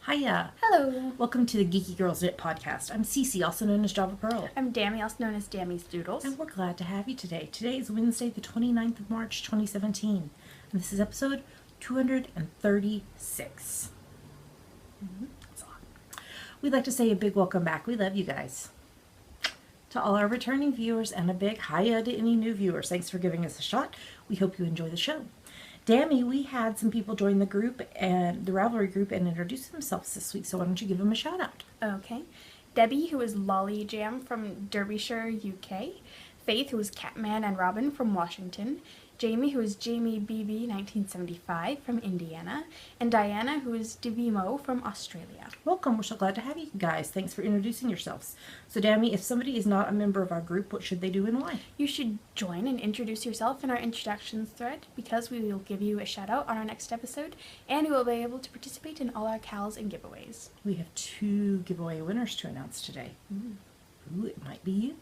Hiya! Hello. Welcome to the Geeky Girls Knit podcast. I'm Cece, also known as Java Pearl. I'm Dammy, also known as Dammy's Doodles. And we're glad to have you today. Today is Wednesday, the 29th of March, 2017. And this is episode 236. That's a lot. We'd like to say a big welcome back. We love you guys. To all our returning viewers, and a big hiya to any new viewers. Thanks for giving us a shot. We hope you enjoy the show. Dammy, we had some people join the group and the Ravelry group and introduce themselves this week, so why don't you give them a shout out? Okay. Debbie, who is Lolly Jam from Derbyshire, UK. Faith, who is Catman and Robin from Washington. Jamie, who is Jamie BB 1975 from Indiana. And Diana, who is Devimo from Australia. Welcome. We're so glad to have you guys. Thanks for introducing yourselves. So, Dammy, if somebody is not a member of our group, what should they do and why? You should join and introduce yourself in our introductions thread because we will give you a shout out on our next episode and you will be able to participate in all our cows and giveaways. We have 2 giveaway winners to announce today. Ooh, it might be you.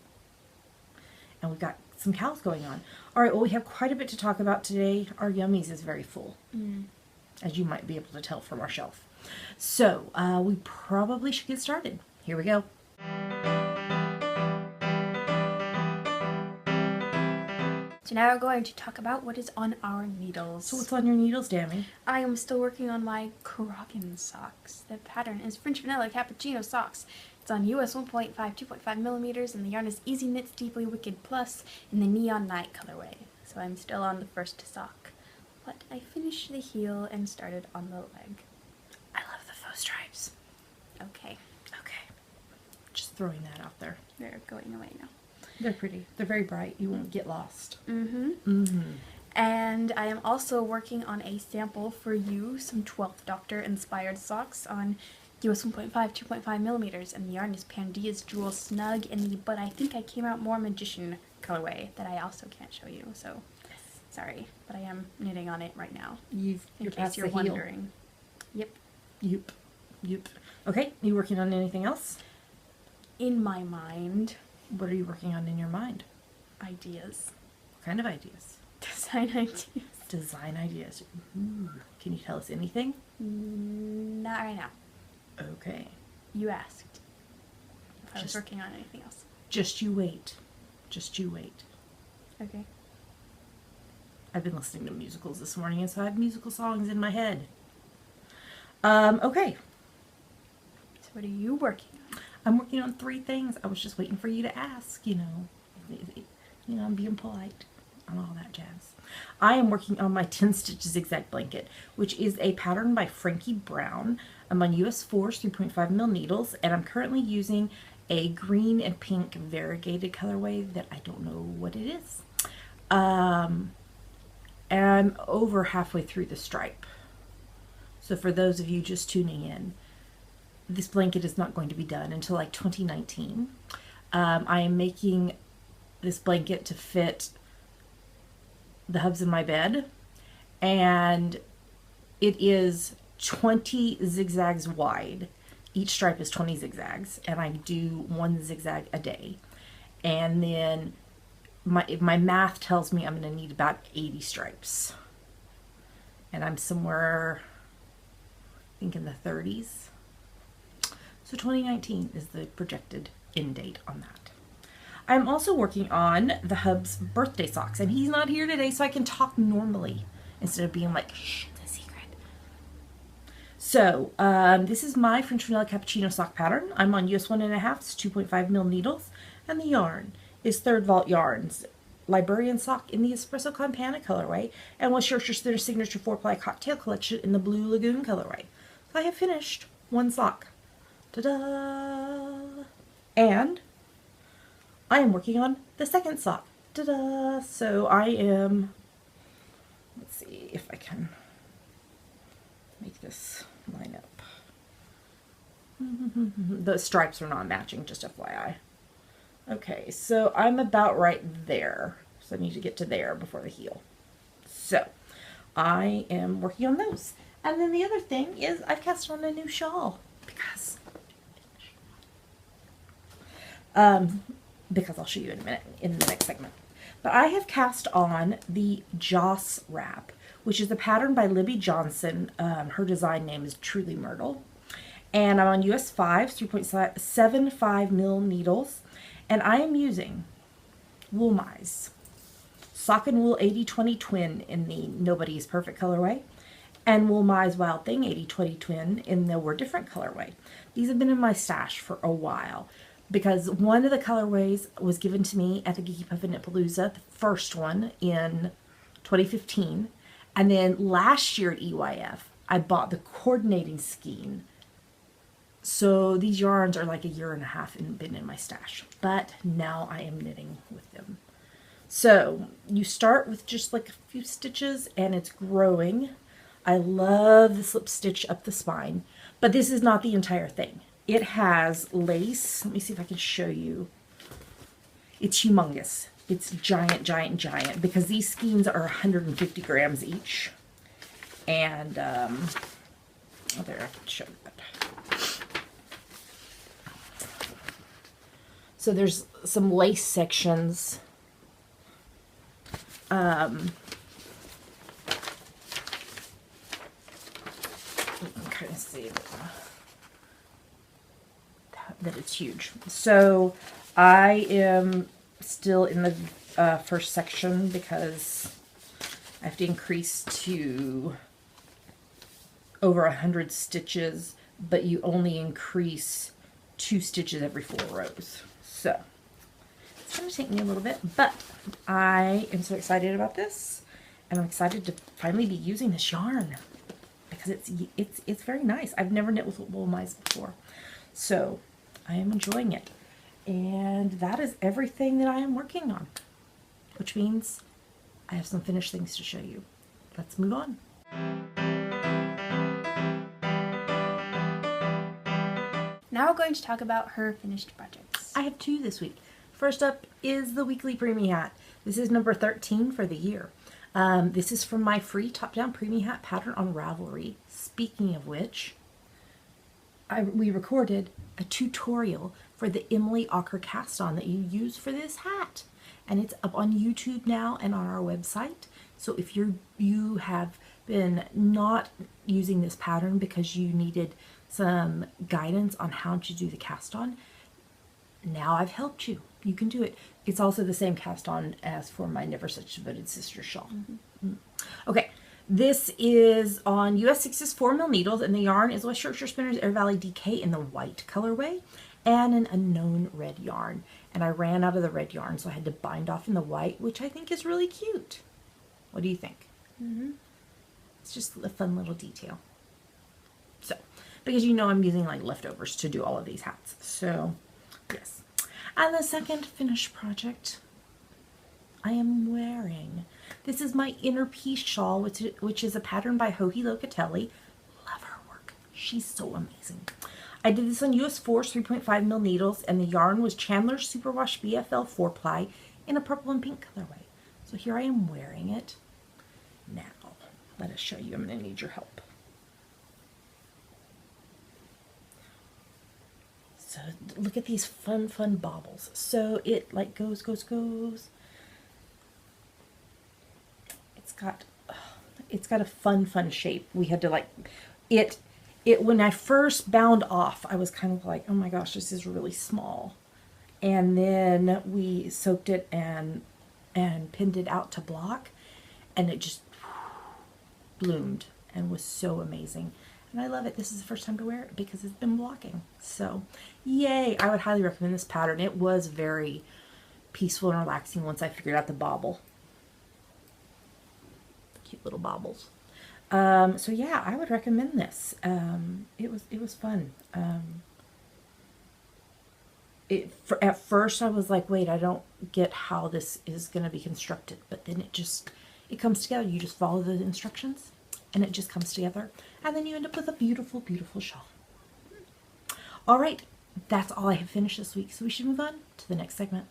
And we've got some cows going on. All right, well, we have quite a bit to talk about today. Our Yummies is very full, as you might be able to tell from our shelf. So, we probably should get started. Here we go. So now we're going to talk about what is on our needles. So what's on your needles, Dammy? I am still working on my Krogan socks. The pattern is French Vanilla Cappuccino Socks. It's on US 1.5, 2.5 millimeters, and the yarn is Easy Knits Deeply Wicked Plus in the Neon Night colorway. So I'm still on the first sock. But I finished the heel and started on the leg. I love the faux stripes. Okay, Okay. Just throwing that out there. they're going away now. They're pretty. They're very bright. You won't get lost. And I am also working on a sample for you, some 12th Doctor inspired socks on US 1.5, 2.5 millimeters, and the yarn is Pandea's Jewel Snug in the But I Think I Came Out More Magician colorway that I also can't show you, so sorry, but I am knitting on it right now. You're In past case you're the heel. wondering. Yep. Yep. Okay, you working on anything else? In my mind, What are you working on in your mind? ideas. What kind of ideas? Design ideas. Design ideas. Ooh. Can you tell us anything? Not right now. Okay. You asked if I was Just- working on anything else. Just you wait. Just you wait. Okay. I've been listening to musicals this morning, and so I have musical songs in my head. Okay. So what are you working on? I'm working on 3 things. I was just waiting for you to ask, I'm being polite and all that jazz. I am working on my 10 stitch zigzag blanket, which is a pattern by Frankie Brown. I'm on US 4's 3.5 mil needles, and I'm currently using a green and pink variegated colorway that I don't know what it is. And I'm over halfway through the stripe. So for those of you just tuning in, this blanket is not going to be done until like 2019. I am making this blanket to fit the hubs in my bed, and it is 20 zigzags wide. Each stripe is 20 zigzags, and I do 1 zigzag a day. And then my math tells me I'm going to need about 80 stripes. And I'm somewhere, I think, in the 30s. So 2019 is the projected end date on that. I'm also working on the hub's birthday socks, and he's not here today, so I can talk normally instead of being like, shh, it's a secret. So this is my French Vanilla Cappuccino sock pattern. I'm on US 1.5, it's 2.5 mil needles, and the yarn is Third Vault Yarns Librarian Sock in the Espresso Campana colorway, and was Schuster's their signature 4-ply cocktail collection in the Blue Lagoon colorway. So I have finished 1 sock. Ta-da! And I am working on the 2nd sock. Ta-da! So I am, let's see if I can make this line up. The stripes are not matching, just FYI. Okay, so I'm about right there. So I need to get to there before the heel. So I am working on those. And then the other thing is I've cast on a new shawl because I'll show you in a minute in the next segment. But I have cast on the Joss wrap, which is a pattern by Libby Johnson. Her design name is Truly Myrtle. And I'm on US 5, 3.75 mil needles. And I am using Wool Mize Sock and Wool 80/20 Twin in the Nobody's Perfect colorway, and Wool Mize Wild Thing 80/20 Twin in the We're Different colorway. These have been in my stash for a while because one of the colorways was given to me at the Geeky Puffin-Palooza, the first one in 2015. And then last year at EYF, I bought the coordinating skein. So these yarns are like a year and a half and been in my stash, but now I am knitting with them. So you start with just like a few stitches and it's growing. I love the slip stitch up the spine, but this is not the entire thing. It has lace. Let me see if I can show you. It's humongous. It's giant, giant, giant because these skeins are 150 grams each. And, oh, there, I can show you that. So there's some lace sections. I'm kind of see that it's huge. So I am still in the first section because I have to increase to over 100 stitches, but you only increase 2 stitches every 4 rows. So it's going to take me a little bit, but I am so excited about this, and I'm excited to finally be using this yarn because it's very nice. I've never knit with Wool Mize before, so I am enjoying it. And that is everything that I am working on, which means I have some finished things to show you. Let's move on. Now we're going to talk about her finished projects. I have 2 this week. First up is the weekly preemie hat. This is number 13 for the year. This is from my free top-down preemie hat pattern on Ravelry. Speaking of which, we recorded a tutorial for the Emily Ocker cast-on that you use for this hat. And it's up on YouTube now and on our website. So if you have been not using this pattern because you needed some guidance on how to do the cast-on, now I've helped you. You can do it. It's also the same cast-on as for my Never Such Devoted Sister shawl. Okay, this is on US 6's 4 mil needles, and the yarn is West Yorkshire Spinners Air Valley DK in the white colorway and an unknown red yarn. And I ran out of the red yarn, so I had to bind off in the white, which I think is really cute. What do you think? It's just a fun little detail. So, because you know I'm using like leftovers to do all of these hats. So, yes. And the second finished project I am wearing. This is my Inner Peace shawl, which is a pattern by Joji Locatelli. Love her work. She's so amazing. I did this on US 4's 3.5 mil needles, and the yarn was Chandler's Superwash BFL 4-ply in a purple and pink colorway. So here I am wearing it. Now, let us show you. I'm going to need your help. So look at these fun baubles. So it like goes. It's got a fun shape. We had to like it when I first bound off, I was kind of like, oh my gosh, this is really small. And then we soaked it and pinned it out to block, and it just bloomed and was so amazing. And I love it. This is the first time to wear it because it's been blocking. So, yay! I would highly recommend this pattern. It was very peaceful and relaxing once I figured out the bauble. Cute little baubles. So yeah, I would recommend this. It was fun. At first I was like, wait, I don't get how this is going to be constructed. But then it comes together. You just follow the instructions and it just comes together. And then you end up with a beautiful, beautiful shawl. All right, that's all I have finished this week. So we should move on to the next segment.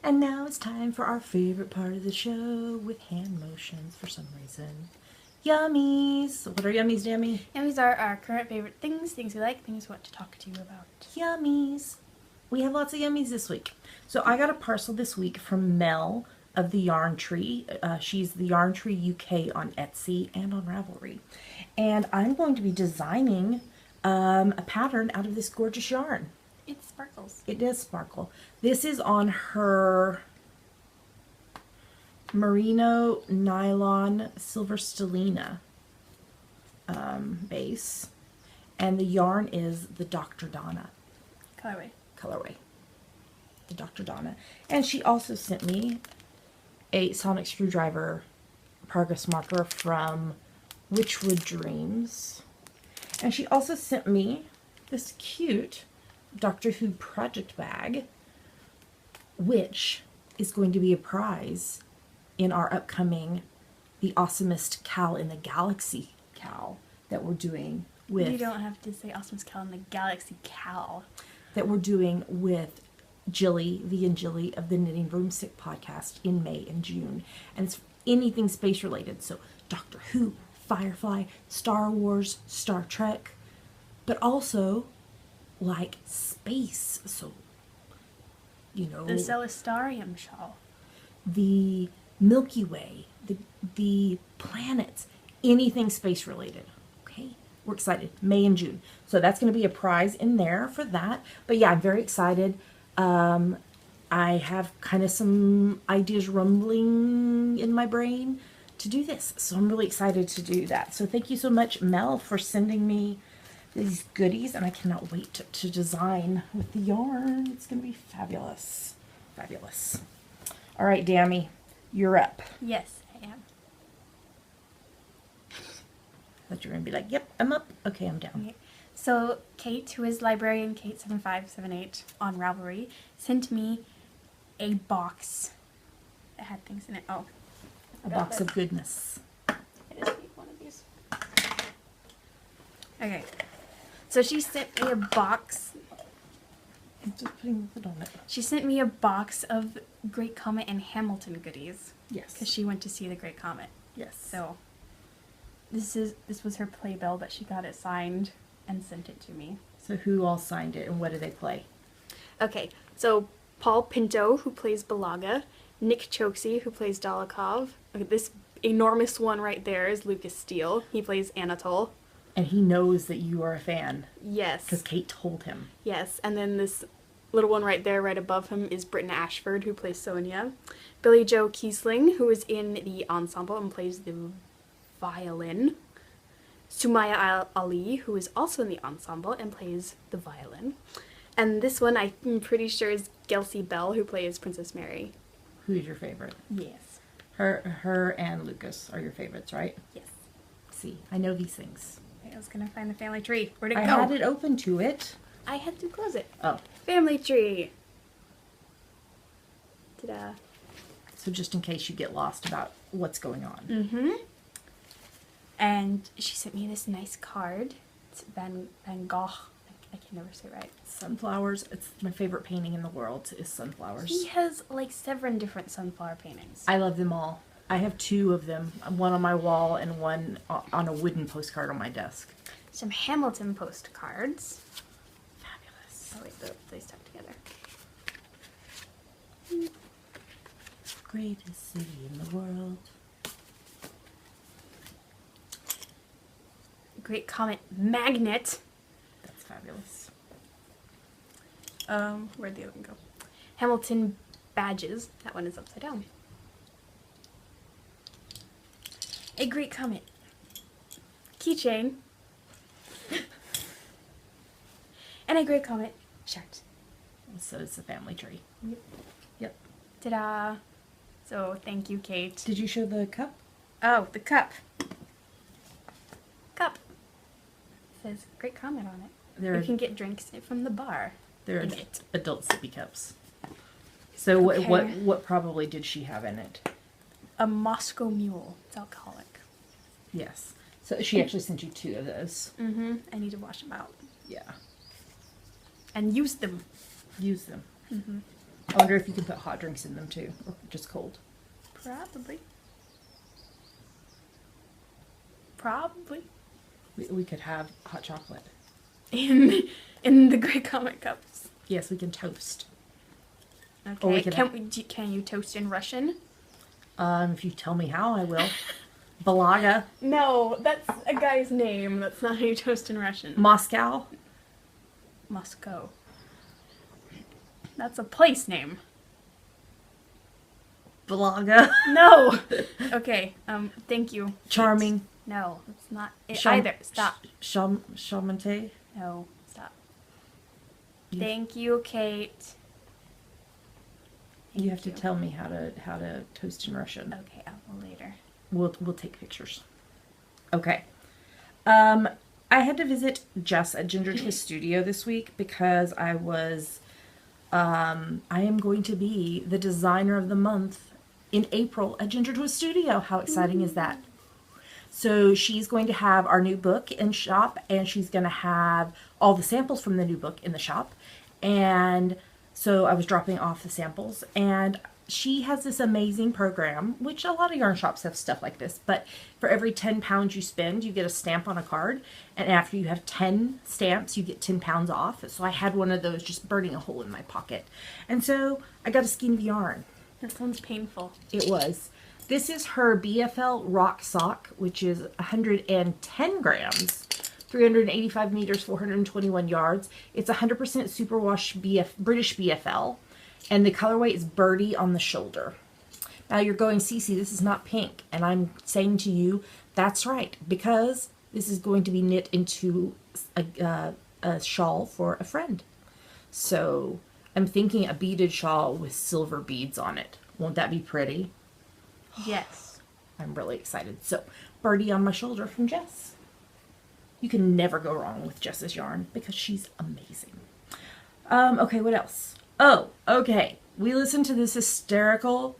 And now it's time for our favorite part of the show with hand motions for some reason. Yummies! What are yummies, Dammy? Yummies are our current favorite things we like, things we want to talk to you about. Yummies! We have lots of yummies this week. So I got a parcel this week from Mel of the Yarn Tree. She's the Yarn Tree UK on Etsy and on Ravelry. And I'm going to be designing a pattern out of this gorgeous yarn. It sparkles. It does sparkle. This is on her Merino Nylon Silver Stellina base. And the yarn is the Dr. Donna colorway. The Dr. Donna. And she also sent me a sonic screwdriver progress marker from Witchwood Dreams. And she also sent me this cute Doctor Who project bag, which is going to be a prize in our upcoming The Awesomest Cal in the Galaxy Cal that we're doing with... You don't have to say Awesomest Cal in the Galaxy Cal. That we're doing with Jilly, V and Jilly of the Knitting Broomstick podcast in May and June. And it's anything space related. So Doctor Who, Firefly, Star Wars, Star Trek, but also like space. So, you know, The Celestarium shawl. the Milky Way, the planets, anything space related. Okay, we're excited. May and June. So that's going to be a prize in there for that. But yeah, I'm very excited. I have kind of some ideas rumbling in my brain to do this. So I'm really excited to do that. So thank you so much, Mel, for sending me these goodies. And I cannot wait to design with the yarn. It's going to be fabulous. Fabulous. All right, Dammy, you're up. Yes, I am. I thought you were going to be like, yep, I'm up. Okay, I'm down. Okay. So Kate, who is librarian Kate7578 on Ravelry, sent me a box that had things in it. Oh, A box of goodness. I just need one of these. Okay, so she sent me a box. I'm just putting the lid on it. She sent me a box of Great Comet and Hamilton goodies Yes. because she went to see the Great Comet. Yes. So this was her playbill, but she got it signed and sent it to me. So who all signed it and what do they play? Okay, so Paul Pinto, who plays Balaga, Nick Choksi, who plays Dolokhov. Okay, this enormous one right there is Lucas Steele. He plays Anatole. And he knows that you are a fan Yes. because Kate told him. Yes, and then this little one right there, right above him, is Britton Ashford, who plays Sonia. Billy Joe Kiesling, who is in the ensemble and plays the violin. Sumaya Ali, who is also in the ensemble and plays the violin. And this one I'm pretty sure is Kelsey Bell, who plays Princess Mary. Who's your favorite? Yes. Her and Lucas are your favorites, right? Yes. See, I know these things. I was gonna find the family tree. Where'd it I go? had it open to it. I had to close it. Oh, Family tree. Ta-da. so just in case you get lost about what's going on. Mm-hmm. And she sent me this nice card. It's Van Gogh. I can never say it right. Sunflowers. It's my favorite painting in the world is sunflowers. He has like 7 different sunflower paintings. I love them all. I have 2 of them. One on my wall and one on a wooden postcard on my desk. Some Hamilton postcards. Fabulous. Oh wait, they stuck together. Greatest city in the world. Great Comet magnet. That's fabulous. Where'd the other one go? Hamilton badges. That one is upside down. A Great Comet keychain. And a Great Comet shirt. So it's a family tree. Yep. Yep. Ta-da! So thank you, Kate. Did you show the cup? Oh, the cup. Cup. It says Great Comet on it. They're You can get drinks from the bar. they're in it. adult sippy cups. So Okay. what probably did she have in it? A Moscow Mule. It's alcoholic. Yes. So she actually sent you 2 of those. Mm-hmm. I need to wash them out. Yeah. And use them. Use them. Mm-hmm. I wonder if you can put hot drinks in them too, or just cold. Probably. Probably. We could have hot chocolate. In the Great Comet cups. Yes, we can toast. Okay. Or we could Can you toast in Russian? If you tell me how, I will. Balaga. No, that's a guy's name. That's not how you toast in Russian. Moscow. Moscow. That's a place name. Balaga. No. Okay. Thank you. Charming. No, that's not it Sham- either. Stop. Shamante. No, stop. You- Thank you, Kate. You have to tell me how to toast in Russian. Okay, I will later. We'll take pictures. Okay. I had to visit Jess at Ginger Twist Studio this week because I am going to be the designer of the month in April at Ginger Twist Studio. How exciting is that? So she's going to have our new book in shop, and she's going to have all the samples from the new book in the shop. And so I was dropping off the samples, and she has this amazing program, which a lot of yarn shops have stuff like this, but for every 10 pounds you spend, you get a stamp on a card, and after you have 10 stamps, you get 10 pounds off. So I had one of those just burning a hole in my pocket. And so I got a skein of yarn. That sounds painful. It was. This is her BFL Rock Sock, which is 110 grams, 385 meters, 421 yards. It's 100% superwash British BFL, and the colorway is Birdie on the shoulder. Now you're going, Cece, this is not pink, and I'm saying to you, that's right, because this is going to be knit into a shawl for a friend. So I'm thinking a beaded shawl with silver beads on it. Won't that be pretty? Yes. I'm really excited. So, Birdie on my shoulder from Jess. You can never go wrong with Jess's yarn because she's amazing. Okay, what else? Oh, okay. We listened to this hysterical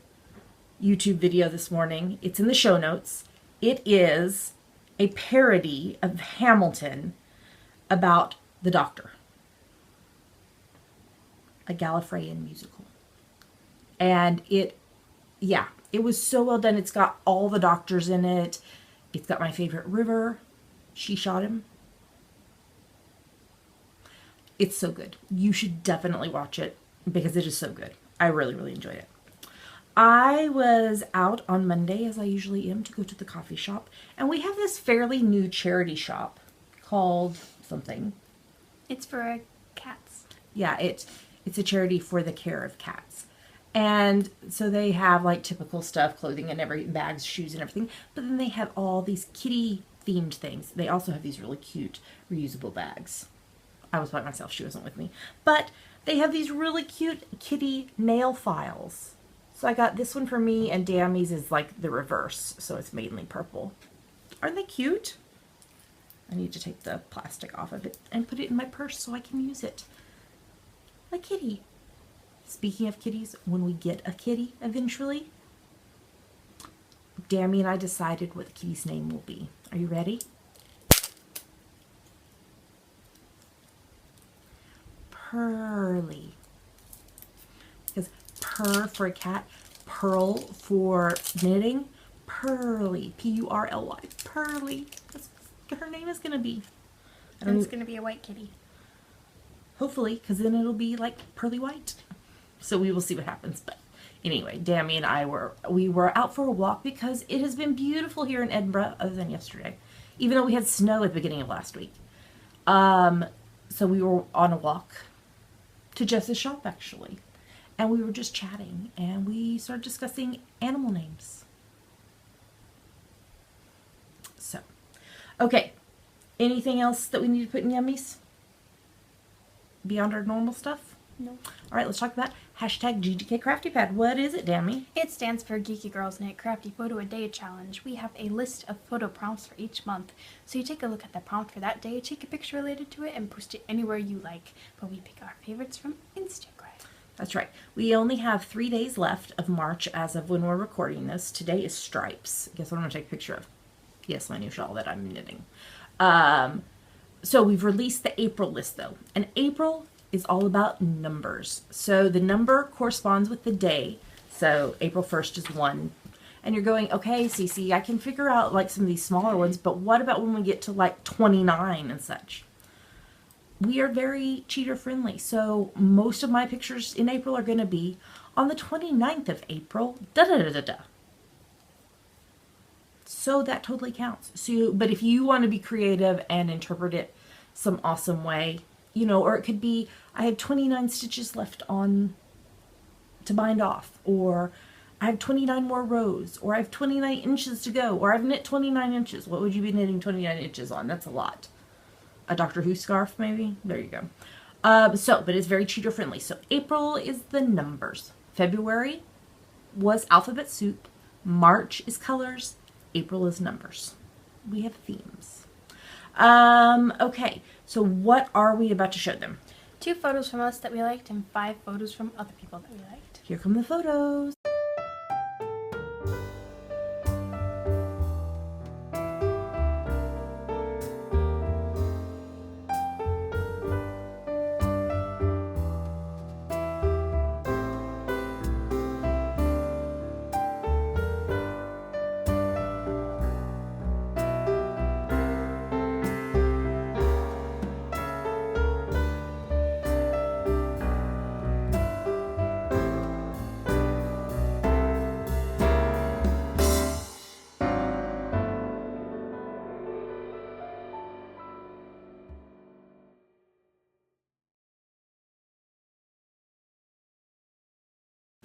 YouTube video this morning. It's in the show notes. It is a parody of Hamilton about the Doctor. A Gallifreyan musical. And it was so well done. It's got all the doctors in it. It's got my favorite River. She shot him. It's so good. You should definitely watch it because it is so good. I really, really enjoyed it. I was out on Monday, as I usually am, to go to the coffee shop. And we have this fairly new charity shop called something. It's for cats. Yeah, it's a charity for the care of cats. And so they have like typical stuff, clothing and bags, shoes and everything. But then they have all these kitty themed things. They also have these really cute reusable bags. I was by myself, she wasn't with me. But they have these really cute kitty nail files. So I got this one for me, and Dammy's is like the reverse. So it's mainly purple. Aren't they cute? I need to take the plastic off of it and put it in my purse so I can use it. Like kitty. Speaking of kitties, when we get a kitty eventually, Dammy and I decided what the kitty's name will be. Are you ready? Pearly. Because purr for a cat, pearl for knitting, Pearly. P-U-R-L-Y. Pearly. That's what her name is going to be. And it's going to be a white kitty. Hopefully, because then it'll be like pearly white. So we will see what happens. But anyway, Dammy and I were out for a walk because it has been beautiful here in Edinburgh, other than yesterday, even though we had snow at the beginning of last week. So we were on a walk to Jess's shop, actually, and we were just chatting, and we started discussing animal names. So, okay, anything else that we need to put in Yummies beyond our normal stuff? No. All right, let's talk about hashtag GGK Crafty Pad. What is it, Dammy? It stands for Geeky Girls Knit Crafty Photo a Day Challenge. We have a list of photo prompts for each month. So you take a look at the prompt for that day, take a picture related to it, and post it anywhere you like. But we pick our favorites from Instagram. That's right. We only have 3 days left of March as of when we're recording this. Today is Stripes. Guess what I'm going to take a picture of? Yes, my new shawl that I'm knitting. So we've released the April list, though. And April is all about numbers. So the number corresponds with the day. So April 1st is 1. And you're going, okay, Cece, I can figure out like some of these smaller ones, but what about when we get to like 29 and such? We are very cheater friendly. So most of my pictures in April are going to be on the 29th of April, da-da-da-da-da. So that totally counts. So, but if you want to be creative and interpret it some awesome way, you know, or it could be, I have 29 stitches left on to bind off, or I have 29 more rows, or I have 29 inches to go, or I've knit 29 inches. What would you be knitting 29 inches on? That's a lot. A Doctor Who scarf, maybe? There you go. But it's very cheater friendly. So April is the numbers. February was alphabet soup. March is colors. April is numbers. We have themes. Okay, so what are we about to show them? 2 photos from us that we liked and 5 photos from other people that we liked. Here come the photos.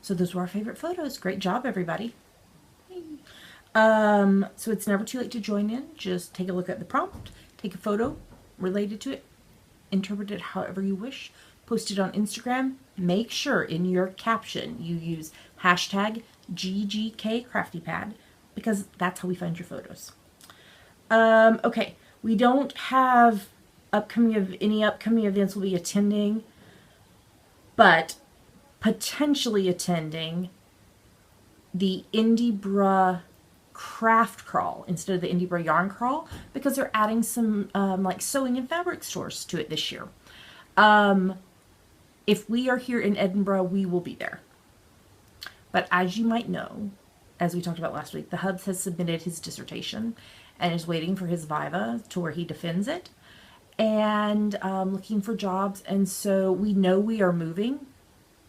So those were our favorite photos. Great job, everybody. So it's never too late to join in. Just take a look at the prompt, take a photo related to it, interpret it however you wish, post it on Instagram. Make sure in your caption you use hashtag #GGKCraftyPad because that's how we find your photos. Okay, we don't have any upcoming events we'll be attending, but potentially attending the Indiebra craft crawl instead of the Indiebra yarn crawl because they're adding some like sewing and fabric stores to it this year. If we are here in Edinburgh, we will be there. But as you might know, as we talked about last week, the Hubs has submitted his dissertation and is waiting for his Viva to where he defends it and looking for jobs. And so we know we are moving.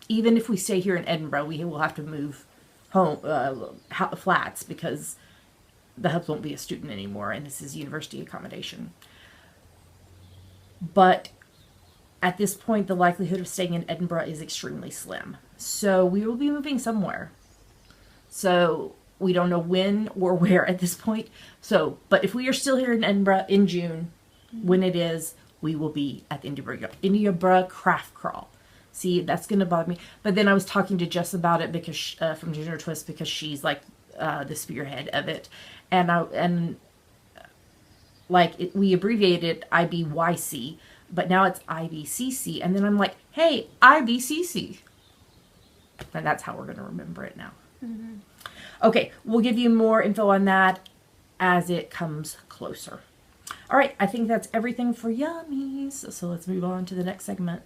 Even if we stay here in Edinburgh, we will have to move home, flats, because the Hubs won't be a student anymore, and this is university accommodation. But at this point, the likelihood of staying in Edinburgh is extremely slim. So we will be moving somewhere. So we don't know when or where at this point. So, but if we are still here in Edinburgh in June, when it is, we will be at the Indiebra Craft Crawl. See, that's going to bother me. But then I was talking to Jess about it because from Ginger Twist because she's like the spearhead of it, we abbreviated IBYC, but now it's IBCC, and then I'm like, hey, IBCC, and that's how we're going to remember it now. Mm-hmm. Okay, we'll give you more info on that as it comes closer. All right, I think that's everything for Yummies. So let's move on to the next segment.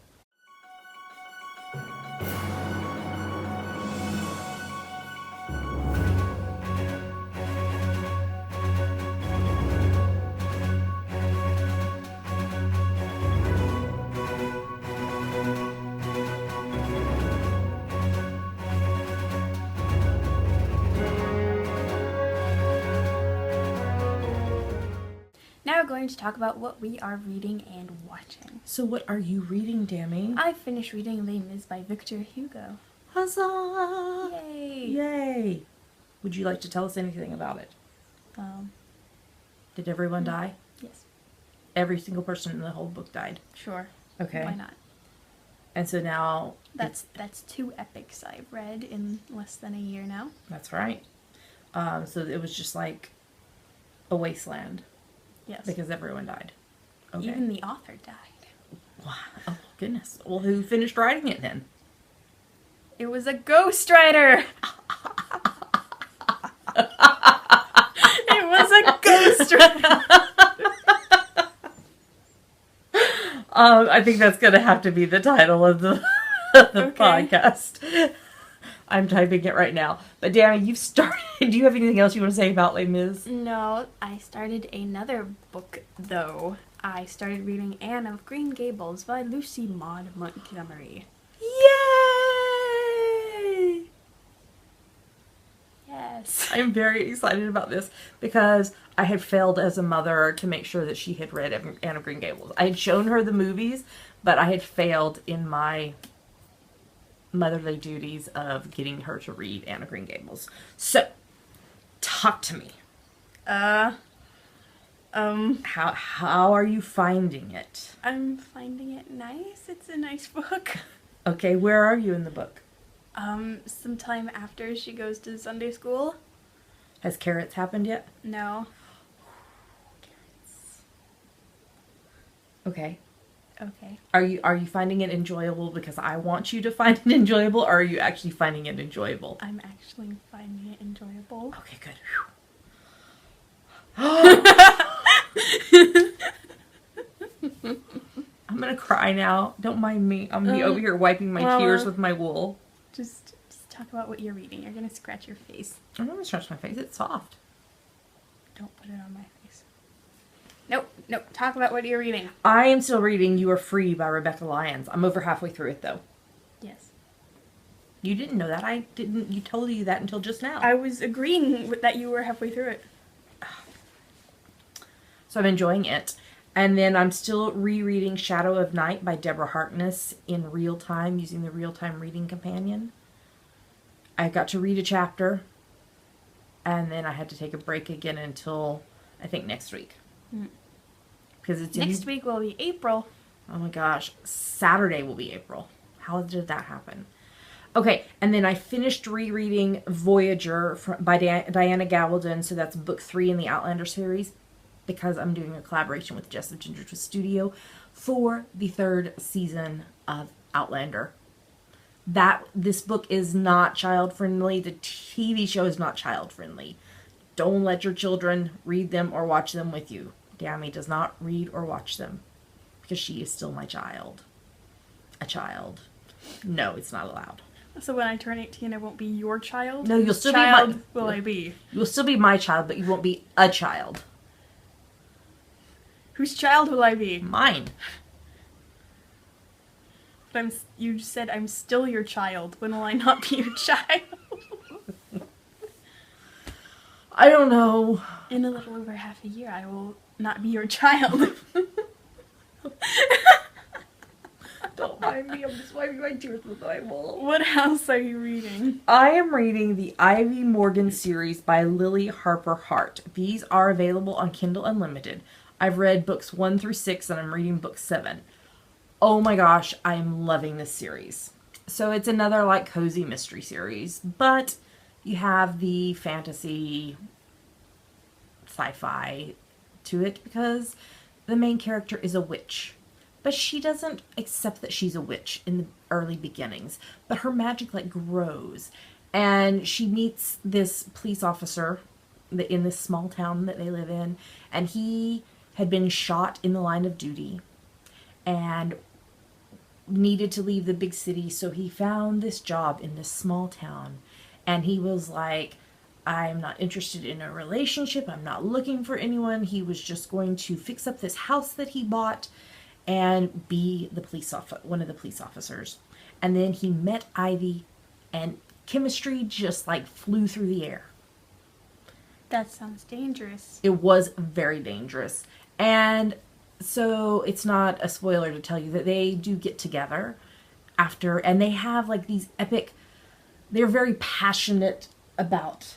Now we're going to talk about what we are reading and watching. So what are you reading, Dammy? I finished reading Les Mis by Victor Hugo. Huzzah! Yay! Yay! Would you like to tell us anything about it? Did everyone die? Yes. Every single person in the whole book died? Sure. Okay. Why not? And so now... That's 2 epics I've read in less than a year now. That's right. So it was just like a wasteland. Yes. Because everyone died. Okay. Even the author died. Wow. Oh, goodness. Well, who finished writing it then? It was a ghostwriter! It was a ghostwriter! I think that's going to have to be the title of the podcast. I'm typing it right now. But Danny, you've started. Do you have anything else you want to say about Les Mis? No, I started another book, though. I started reading Anne of Green Gables by Lucy Maud Montgomery. Yay! Yes. Yes. I'm very excited about this because I had failed as a mother to make sure that she had read Anne of Green Gables. I had shown her the movies, but I had failed in my motherly duties of getting her to read Anne of Green Gables. So, talk to me. How are you finding it? I'm finding it nice. It's a nice book. Okay, where are you in the book? Sometime after she goes to Sunday school. Has Carrots happened yet? No. Okay. Okay. Are you finding it enjoyable because I want you to find it enjoyable, or are you actually finding it enjoyable? I'm actually finding it enjoyable. Okay, good. I'm gonna cry now. Don't mind me. I'm gonna be over here wiping my tears with my wool. Just talk about what you're reading. You're gonna scratch your face. I'm not gonna scratch my face. It's soft. Don't put it on my face. Nope. Talk about what you're reading. I am still reading You Are Free by Rebecca Lyons. I'm over halfway through it, though. Yes. You didn't know that. I didn't. You told you that until just now. I was agreeing with that you were halfway through it. So I'm enjoying it. And then I'm still rereading Shadow of Night by Deborah Harkness in real time using the real-time reading companion. I got to read a chapter, and then I had to take a break again until, I think, next week. Because it's Next week will be April. Oh my gosh. Saturday will be April. How did that happen? Okay, and then I finished rereading Voyager by Diana Gabaldon, so that's book 3 in the Outlander series, because I'm doing a collaboration with Jess of Ginger Twist Studio for the 3rd season of Outlander. This book is not child-friendly. The TV show is not child-friendly. Don't let your children read them or watch them with you. Dammy does not read or watch them because she is still my child. A child. No, it's not allowed. So when I turn 18, I won't be your child? No, you'll still be child will I be? You'll still be my child, but you won't be a child. Whose child will I be? Mine. But you said I'm still your child. When will I not be your child? I don't know. In a little over half a year, I will not be your child. Don't mind me. I'm just wiping my tears with my wool. What else are you reading? I am reading the Ivy Morgan series by Lily Harper Hart. These are available on Kindle Unlimited. I've read books 1 through 6 and I'm reading book 7. Oh my gosh, I am loving this series. So it's another like cozy mystery series, but you have the fantasy sci-fi to it because the main character is a witch. But she doesn't accept that she's a witch in the early beginnings. But her magic like grows. And she meets this police officer in this small town that they live in. And he had been shot in the line of duty. And needed to leave the big city. So he found this job in this small town. And he was like, I'm not interested in a relationship. I'm not looking for anyone. He was just going to fix up this house that he bought and be the one of the police officers. And then he met Ivy, and chemistry just like flew through the air. That sounds dangerous. It was very dangerous. And so it's not a spoiler to tell you that they do get together after, and they have like these epic, they're very passionate about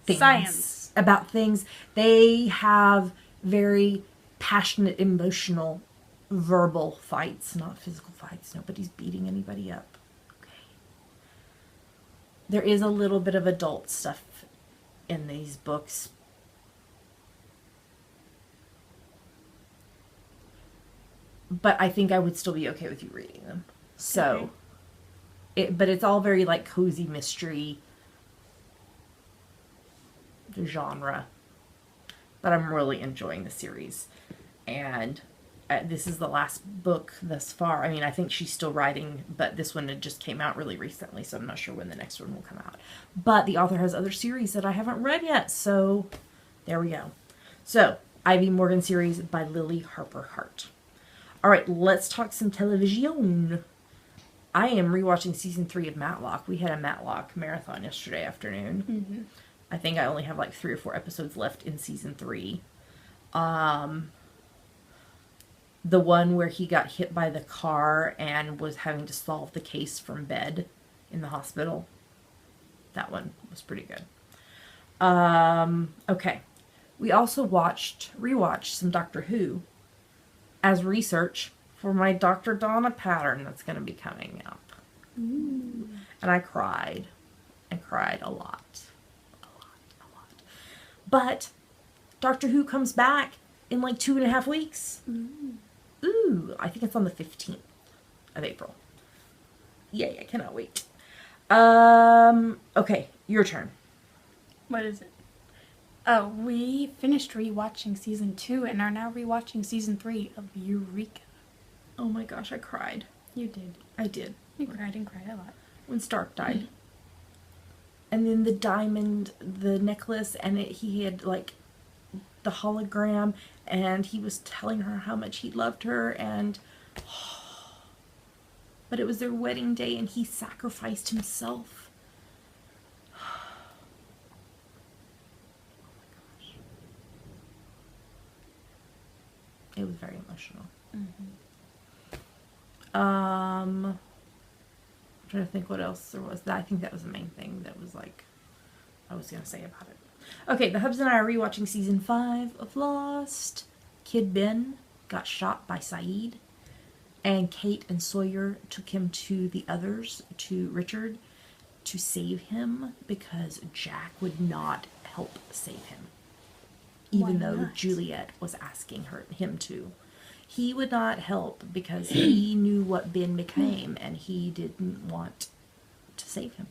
things. Science. About things. They have very passionate, emotional, verbal fights, not physical fights. Nobody's beating anybody up. Okay. There is a little bit of adult stuff in these books. But I think I would still be okay with you reading them. So, but it's all very like cozy mystery genre. But I'm really enjoying the series. And this is the last book thus far. I mean, I think she's still writing, but this one just came out really recently, so I'm not sure when the next one will come out. But the author has other series that I haven't read yet, so there we go. So, Ivy Morgan series by Lily Harper Hart. All right, let's talk some television. I am rewatching season 3 of Matlock. We had a Matlock marathon yesterday afternoon. Mm-hmm. I think I only have like 3 or 4 episodes left in season 3. The one where he got hit by the car and was having to solve the case from bed in the hospital. That one was pretty good. Okay. We also rewatched some Doctor Who as research for my Dr. Donna pattern that's going to be coming up. Ooh. And I cried. And cried a lot. A lot. But Doctor Who comes back in like 2.5 weeks. Ooh, I think it's on the 15th of April. Yay, I cannot wait. Okay, your turn. What is it? Oh, we finished rewatching season 2 and are now rewatching season 3 of Eureka. Oh my gosh, I cried. You did. I did. You cried and cried a lot. When Stark died. And then the diamond, the necklace, and he had like the hologram, and he was telling her how much he loved her, and but it was their wedding day and he sacrificed himself. It was very emotional. I'm trying to think what else there was. I think that was the main thing that was like I was gonna say about it. Okay, the Hubs and I are rewatching season 5 of Lost. Kid Ben got shot by Saeed, and Kate and Sawyer took him to the others, to Richard, to save him because Jack would not help save him. Even Why though not? Juliet was asking him to. He would not help because he knew what Ben became and he didn't want to save him.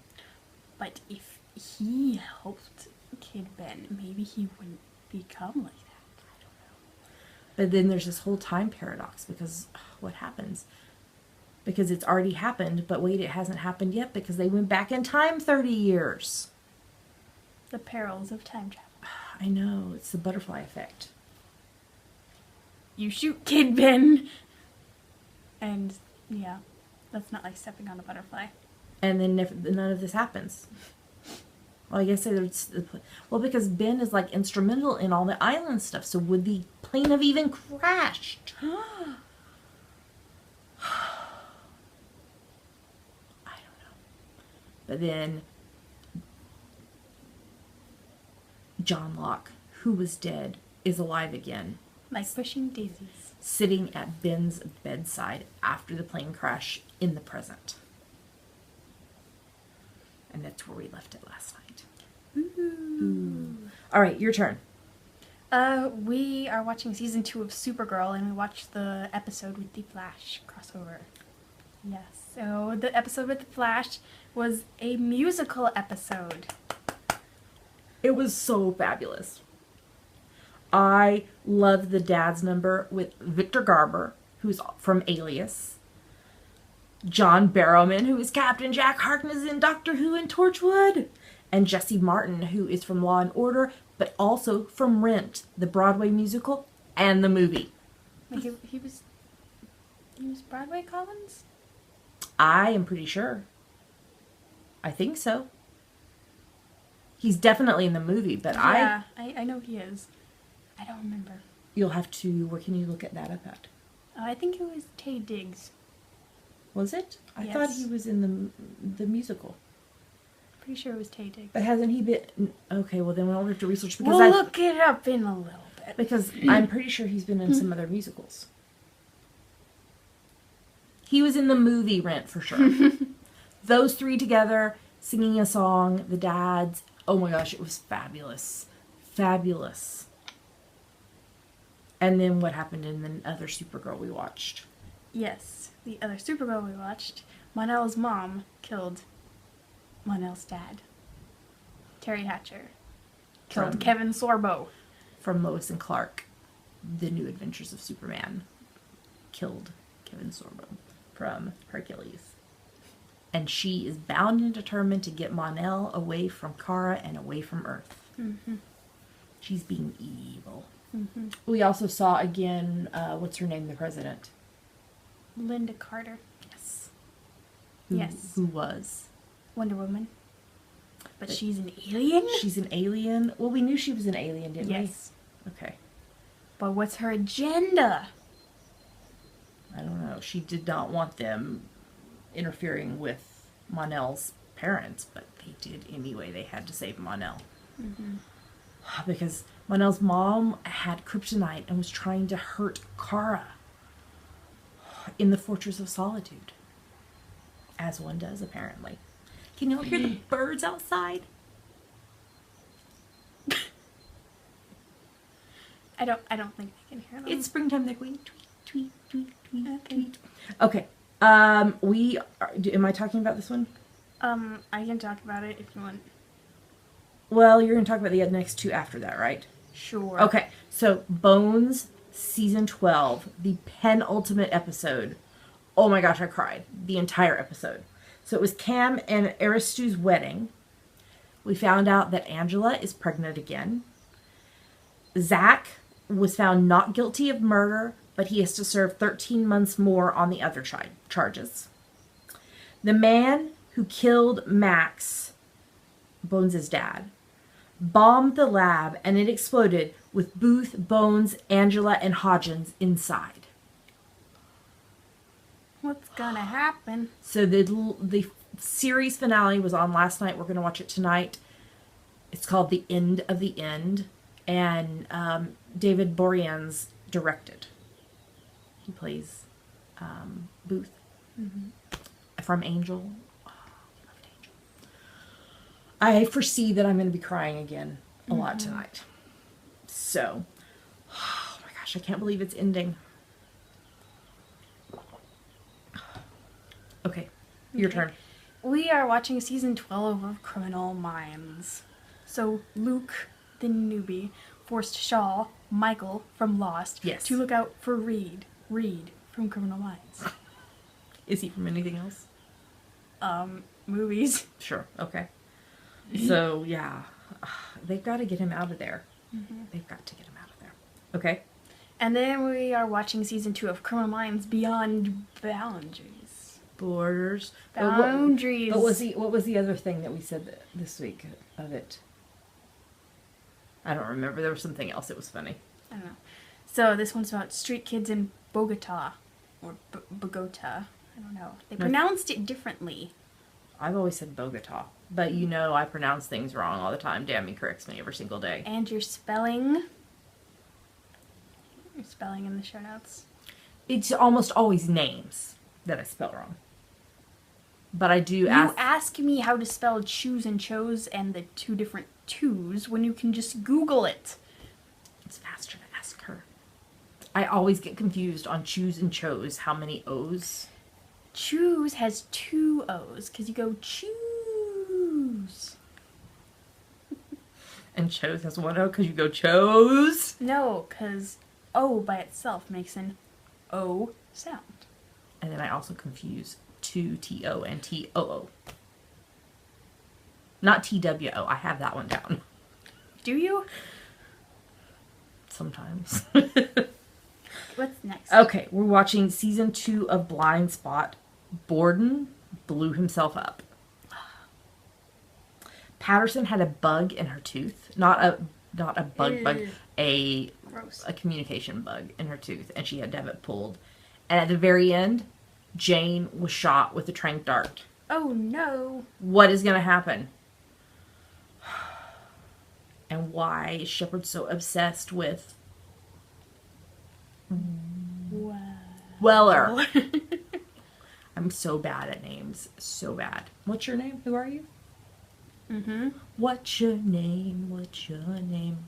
But if he helped Kid Ben, maybe he wouldn't become like that. I don't know. But then there's this whole time paradox because what happens? Because it's already happened, but wait, it hasn't happened yet because they went back in time 30 years. The perils of time travel. I know, it's the butterfly effect. You shoot Kid Ben! And, yeah, that's not like stepping on a butterfly. And then none of this happens. Well, I guess because Ben is like instrumental in all the island stuff. So would the plane have even crashed? I don't know. But then John Locke, who was dead, is alive again. Like pushing daisies. Sitting at Ben's bedside after the plane crash in the present. And that's where we left it last night. Ooh. All right, your turn. We are watching season 2 of Supergirl, and we watched the episode with the Flash crossover. Yes, so the episode with the Flash was a musical episode. It was so fabulous. I love the dad's number with Victor Garber, who's from Alias. John Barrowman, who is Captain Jack Harkness in Doctor Who and Torchwood. And Jesse Martin, who is from Law and Order, but also from Rent, the Broadway musical, and the movie. Like he was Broadway Collins? I am pretty sure. I think so. He's definitely in the movie, but Yeah, I know he is. I don't remember. You'll have to... Where can you look at that up at? I think it was Tay Diggs. Was it? I Yes. thought he was in the musical. Pretty sure it was Tay Diggs. But hasn't he been... Okay, well then we'll have to research because We'll look it up in a little bit. Because I'm pretty sure he's been in some other musicals. He was in the movie Rent for sure. Those three together, singing a song, the dads. Oh my gosh, it was fabulous. Fabulous. And then what happened in the other Supergirl we watched? Yes, the other Supergirl we watched, Mon-El's mom killed Mon-El's dad. Terry Hatcher killed Kevin Sorbo. From Lois and Clark, The New Adventures of Superman. Killed Kevin Sorbo from Hercules. And she is bound and determined to get Mon-El away from Kara and away from Earth. Mm-hmm. She's being evil. Mm-hmm. We also saw again, what's her name, the president? Linda Carter. Yes. Yes. Who was? Wonder Woman. But she's an alien? She's an alien? Well, we knew she was an alien, didn't we? Yes. Okay. But what's her agenda? I don't know. She did not want them interfering with Mon-El's parents, but they did anyway. They had to save Mon-El. Because Mon-El's mom had kryptonite and was trying to hurt Kara in the Fortress of Solitude. As one does, apparently. Can you all hear the birds outside? I don't think I can hear them. It's springtime. They're going tweet, tweet, tweet, tweet, Okay. tweet. Okay. We are, am I talking about this one? I can talk about it if you want. Well, you're going to talk about the next two after that, right? Sure. Okay. So, Bones, season 12, the penultimate episode. Oh my gosh, I cried. The entire episode. So it was Cam and Aristu's wedding. We found out that Angela is pregnant again. Zach was found not guilty of murder, but he has to serve 13 months more on the other charges. The man who killed Max, Bones' dad, bombed the lab and it exploded with Booth, Bones, Angela, and Hodgins inside. What's gonna happen? So the series finale was on last night. We're going to watch it tonight. It's called The End of the End. And David Boreanaz directed. He plays Booth from Angel. Oh, I loved Angel. I foresee that I'm going to be crying again a lot tonight. So, oh my gosh, I can't believe it's ending. Okay, your turn. We are watching season 12 of Criminal Minds. So Luke, the newbie, forced Shaw, Michael from Lost, to look out for Reed from Criminal Minds. Is he from anything else? Movies. Sure, okay. So, yeah, they've got to get him out of there. They've got to get him out of there. Okay. And then we are watching season 2 of Criminal Minds Beyond Boundaries. Borders. Boundaries. What was the other thing that we said this week of it? I don't remember. There was something else. It was funny. I don't know. So this one's about street kids in Bogota. Or Bogota. I don't know. They pronounced it differently. I've always said Bogota. But you know I pronounce things wrong all the time. Dammy corrects me every single day. And your spelling. Your spelling in the show notes. It's almost always names that I spell wrong. But I do You ask... ask me how to spell choose and chose and the two different twos when you can just Google it. It's faster to ask her. I always get confused on choose and chose. How many O's? Choose has two O's because you go choose. And chose has one O because you go chose? No, because O by itself makes an O sound. And then I also confuse two T-O and T-O-O. Not T-W-O. I have that one down. Do you? Sometimes. What's next? Okay, we're watching season 2 of Blind Spot. Borden blew himself up. Patterson had a bug in her tooth. Not a bug, a Gross. a communication bug in her tooth, and she had to have it pulled. And at the very end, Jane was shot with a tranq dart. Oh no. What is going to happen? And why is Shepard so obsessed with Wow. Weller? I'm so bad at names. So bad. What's your name? Who are you? What's your name? What's your name?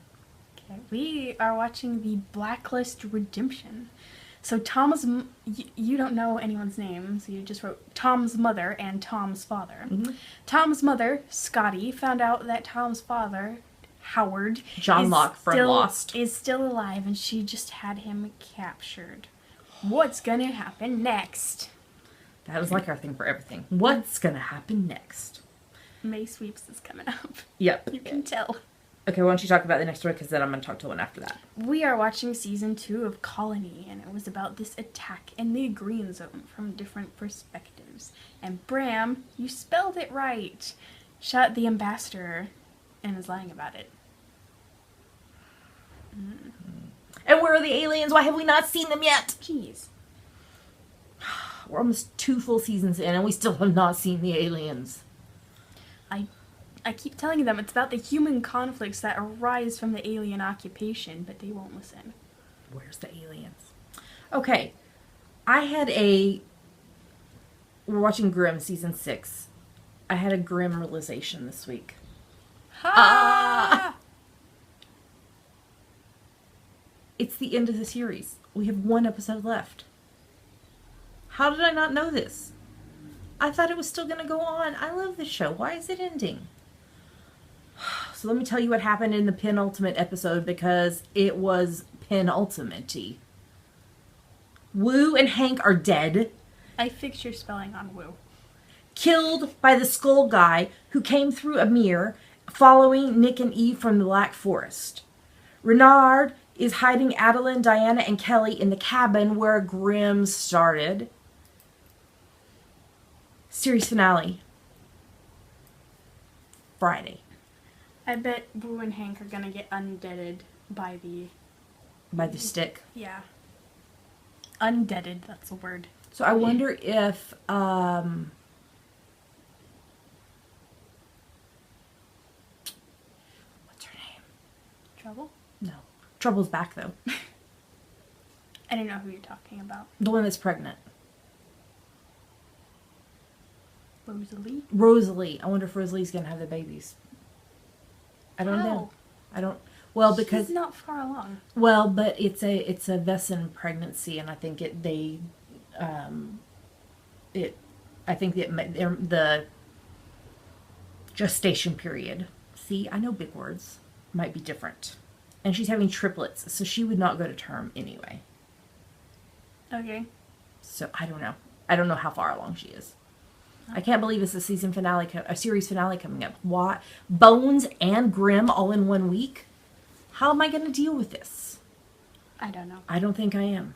Okay. We are watching the Blacklist Redemption. So Tom's, you don't know anyone's name, so you just wrote Tom's mother and Tom's father. Tom's mother, Scotty, found out that Tom's father, Howard, John Locke from Lost, is still alive, and she just had him captured. What's gonna happen next? That is like our thing for everything. What's gonna happen next? May Sweeps is coming up. Yep. You can tell. Okay, why don't you talk about the next one, because then I'm going to talk to one after that. We are watching season 2 of Colony, and it was about this attack in the Green Zone from different perspectives. And Bram, you spelled it right, shot the ambassador and is lying about it. And where are the aliens? Why have we not seen them yet? Jeez. We're almost 2 full seasons in, and we still have not seen the aliens. I keep telling them it's about the human conflicts that arise from the alien occupation, but they won't listen. Where's the aliens? Okay. We're watching Grimm season 6. I had a grim realization this week. Ha! It's the end of the series. We have 1 episode left. How did I not know this? I thought it was still going to go on. I love this show. Why is it ending? So let me tell you what happened in the penultimate episode, because it was penultimate-y. Wu and Hank are dead. I fixed your spelling on Woo. Killed by the skull guy who came through a mirror following Nick and Eve from the Black Forest. Renard is hiding Adeline, Diana, and Kelly in the cabin where Grimm started. Series finale. Friday. I bet Woo and Hank are gonna get undeaded by the... By the stick. Yeah. Undeaded, that's a word. So I wonder if, what's her name? Trouble? No. Trouble's back, though. I don't know who you're talking about. The one that's pregnant. Rosalie? Rosalie. I wonder if Rosalie's gonna have the babies. I don't know. I don't. Well, because she's not far along. Well, but it's a Vesson pregnancy, and I think I think the gestation period. See, I know big words. Might be different, and she's having triplets, so she would not go to term anyway. Okay. So I don't know. I don't know how far along she is. I can't believe it's a series finale coming up. What? Bones and Grimm all in 1 week? How am I going to deal with this? I don't know. I don't think I am.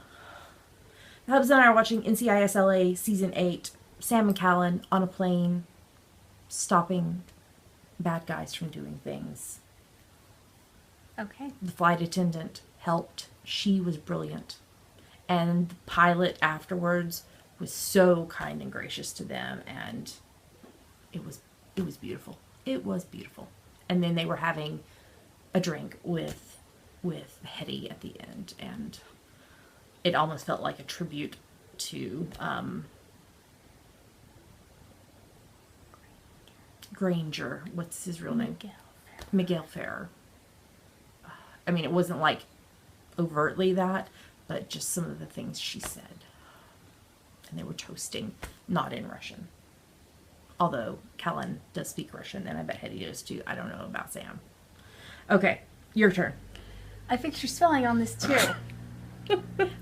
The Hubs and I are watching NCISLA Season 8. Sam and Callan on a plane, stopping bad guys from doing things. Okay. The flight attendant helped. She was brilliant. And the pilot afterwards was so kind and gracious to them, and it was beautiful. It was beautiful. And then they were having a drink with Hetty at the end, and it almost felt like a tribute to Granger. What's his real name? Miguel Ferrer. I mean, it wasn't like overtly that, but just some of the things she said. And they were toasting, not in Russian. Although Callan does speak Russian, and I bet Hetty does too. I don't know about Sam. Okay, your turn. I fixed your spelling on this too.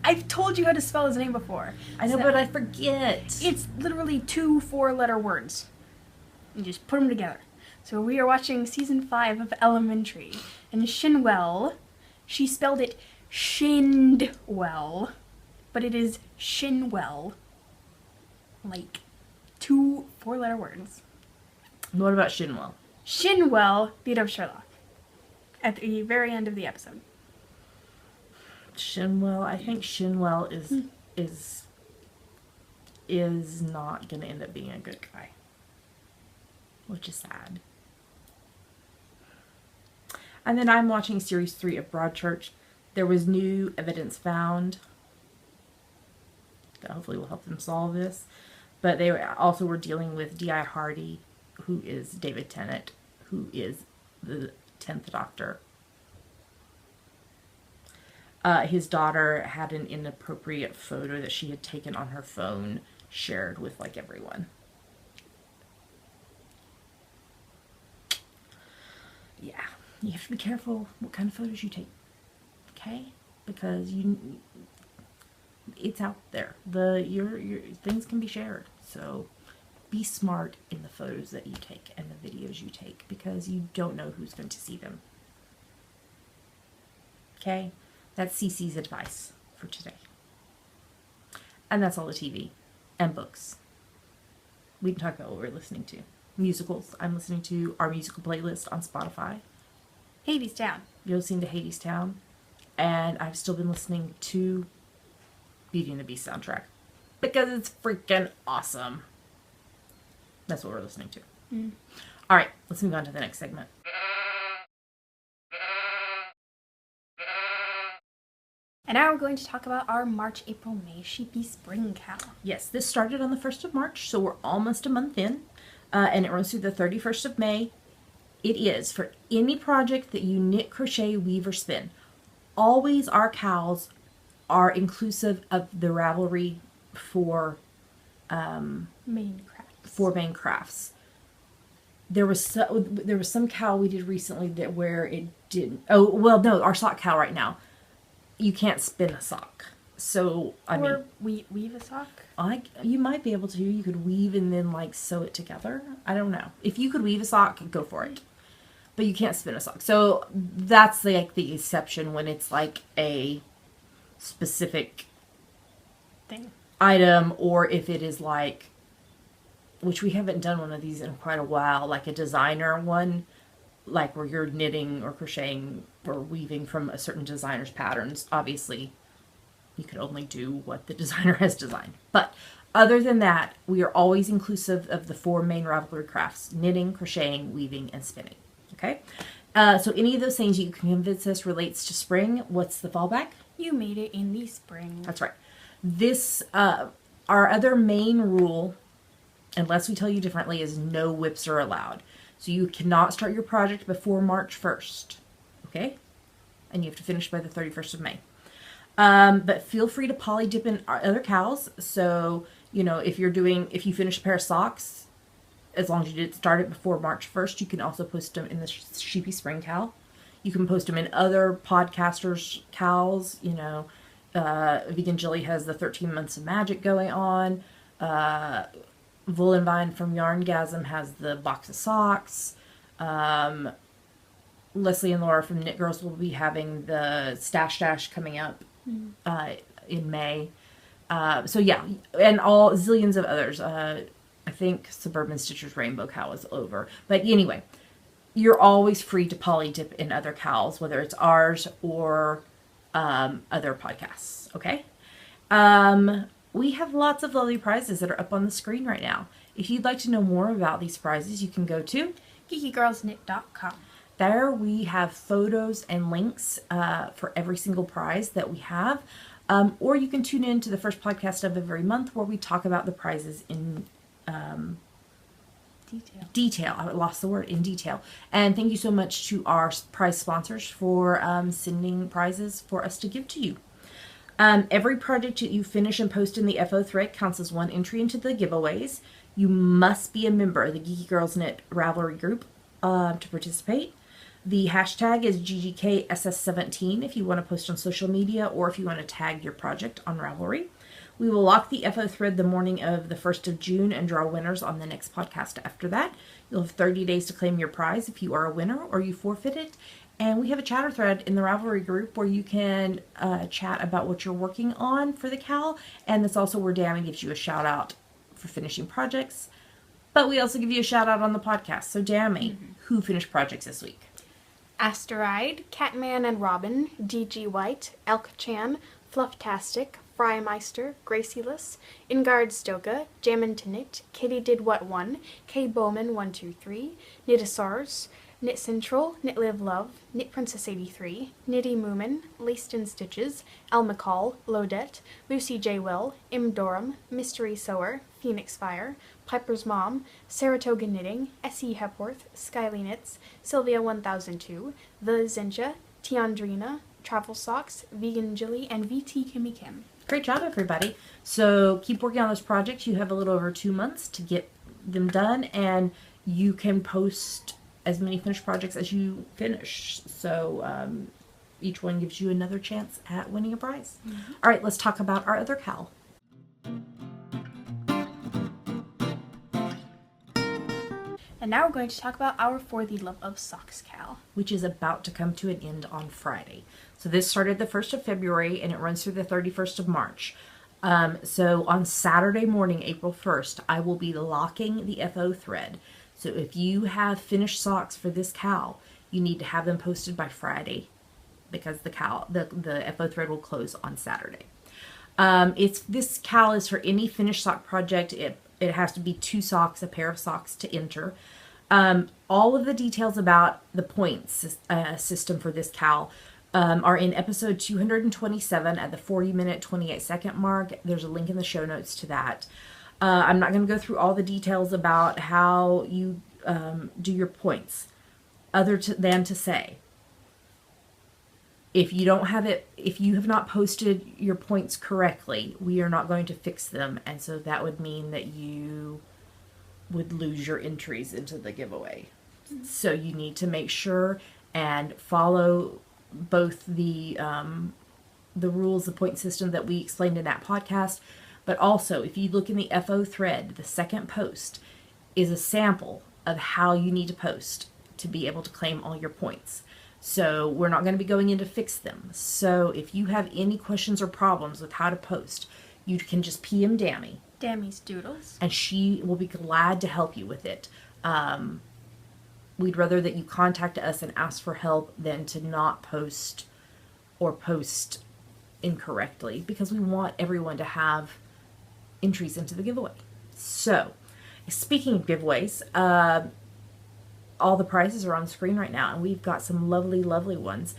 I've told you how to spell his name before. I know, but I forget. It's literally 2 4-letter words. You just put them together. So we are watching season 5 of Elementary. And Shinwell, she spelled it Shindwell, but it is Shinwell. Like 2 4-letter words. What about Shinwell? Shinwell beat up Sherlock at the very end of the episode. Shinwell, I think Shinwell is not going to end up being a good guy, which is sad. And then I'm watching series 3 of Broadchurch. There was new evidence found that hopefully will help them solve this. But they also were dealing with D.I. Hardy, who is David Tennant, who is the 10th Doctor. His daughter had an inappropriate photo that she had taken on her phone, shared with like everyone. Yeah, you have to be careful what kind of photos you take, okay? Because it's out there. Your things can be shared. So be smart in the photos that you take and the videos you take, because you don't know who's going to see them. Okay? That's Cece's advice for today. And that's all the TV and books. We can talk about what we're listening to. Musicals. I'm listening to our musical playlist on Spotify. Hades Town. You're listening to Hades Town. And I've still been listening to Beauty and the Beast soundtrack. Because it's freaking awesome. That's what we're listening to. All right, let's move on to the next segment. And now we're going to talk about our March, April, May Sheepy Spring Cow. Yes, this started on the 1st of March, so we're almost a month in. And it runs through the 31st of May. It is for any project that you knit, crochet, weave, or spin. Always our cows are inclusive of the Ravelry for Main crafts. main crafts. There was some cow we did recently that where it didn't. Oh well, no, our sock cow right now. You can't spin a sock, so I mean, weave a sock. You might be able to. You could weave and then like sew it together. I don't know. If you could weave a sock, go for it. But you can't spin a sock. So that's like the exception when it's like a specific Thing. item, or if it is like, which we haven't done one of these in quite a while, like a designer one, like where you're knitting or crocheting or weaving from a certain designer's patterns. Obviously, you could only do what the designer has designed. But other than that, we are always inclusive of the 4 main Ravelry crafts: knitting, crocheting, weaving, and spinning. Okay? So any of those things you can convince us relates to spring. What's the fallback? You made it in the spring. That's right. This, our other main rule, unless we tell you differently, is no whips are allowed. So you cannot start your project before March 1st. Okay? And you have to finish by the 31st of May. But feel free to poly dip in other cows. So, you know, if you finish a pair of socks, as long as you did start it before March 1st, you can also post them in the Sheepy Spring Cow. You can post them in other podcasters' cows. You know, Vegan Jilly has the 13 Months of Magic going on. Vine from Yarngasm has the box of socks. Leslie and Laura from Knit Girls will be having the Stash Dash coming up in May. So yeah, and all zillions of others. I think Suburban Stitcher's Rainbow Cow is over. But anyway, you're always free to poly dip in other cows, whether it's ours or other podcasts. Okay? We have lots of lovely prizes that are up on the screen right now. If you'd like to know more about these prizes, you can go to GeekyGirlsKnit.com. There we have photos and links for every single prize that we have. Or you can tune in to the first podcast of every month where we talk about the prizes in detail. I lost the word, in detail. And thank you so much to our prize sponsors for sending prizes for us to give to you. Every project that you finish and post in the FO thread counts as one entry into the giveaways. You must be a member of the Geeky Girls Knit Ravelry group to participate. The hashtag is GGKSS17 if you want to post on social media or if you want to tag your project on Ravelry. We will lock the FO thread the morning of the 1st of June and draw winners on the next podcast after that. You'll have 30 days to claim your prize if you are a winner or you forfeit it. And we have a chatter thread in the Ravelry group where you can chat about what you're working on for the cow. And that's also where Dammy gives you a shout out for finishing projects. But we also give you a shout out on the podcast. So Dammy, who finished projects this week? Asteride, Catman and Robin, DG White, Elk Chan, Flufftastic, Frymeister, Gracieless, Ingard Stoka, Jammin to Knit, Kitty Did What One, K Bowman 123, Knitasaurs, Knit Central, Knit Live Love, Knit Princess 83, Knitty Moomin, Laced in Stitches, El McCall, Lodette, Lucy J. Will, M. Durham, Mystery Sewer, Phoenix Fire, Piper's Mom, Saratoga Knitting, S.E. Hepworth, Skyly Knits, Sylvia 1002, The Zenja, Tiandrina, Travel Socks, Vegan Jilly, and VT Kimmy Kim. Great job, everybody. So keep working on those projects. You have a little over 2 months to get them done, and you can post as many finished projects as you finish. So each one gives you another chance at winning a prize. All right, let's talk about our other cow. And now we're going to talk about our For the Love of Socks Cal. which is about to come to an end on Friday. So this started the 1st of February and it runs through the 31st of March. So on Saturday morning, April 1st, I will be locking the FO thread. So if you have finished socks for this cal, you need to have them posted by Friday because the FO thread will close on Saturday. This cal is for any finished sock project. It has to be 2 socks, a pair of socks to enter. All of the details about the points system for this cal are in episode 227 at the 40-minute, 28-second mark. There's a link in the show notes to that. I'm not going to go through all the details about how you do your points, than to say, if you have not posted your points correctly, we are not going to fix them, and so that would mean that you would lose your entries into the giveaway. So you need to make sure and follow both the rules, the point system that we explained in that podcast, but also if you look in the FO thread, the second post is a sample of how you need to post to be able to claim all your points. So we're not going to be going in to fix them. So if you have any questions or problems with how to post, you can just PM Dammy. Dammy's Doodles. And she will be glad to help you with it. We'd rather that you contact us and ask for help than to not post or post incorrectly, because we want everyone to have entries into the giveaway. So, speaking of giveaways, all the prizes are on screen right now, and we've got some lovely, lovely ones.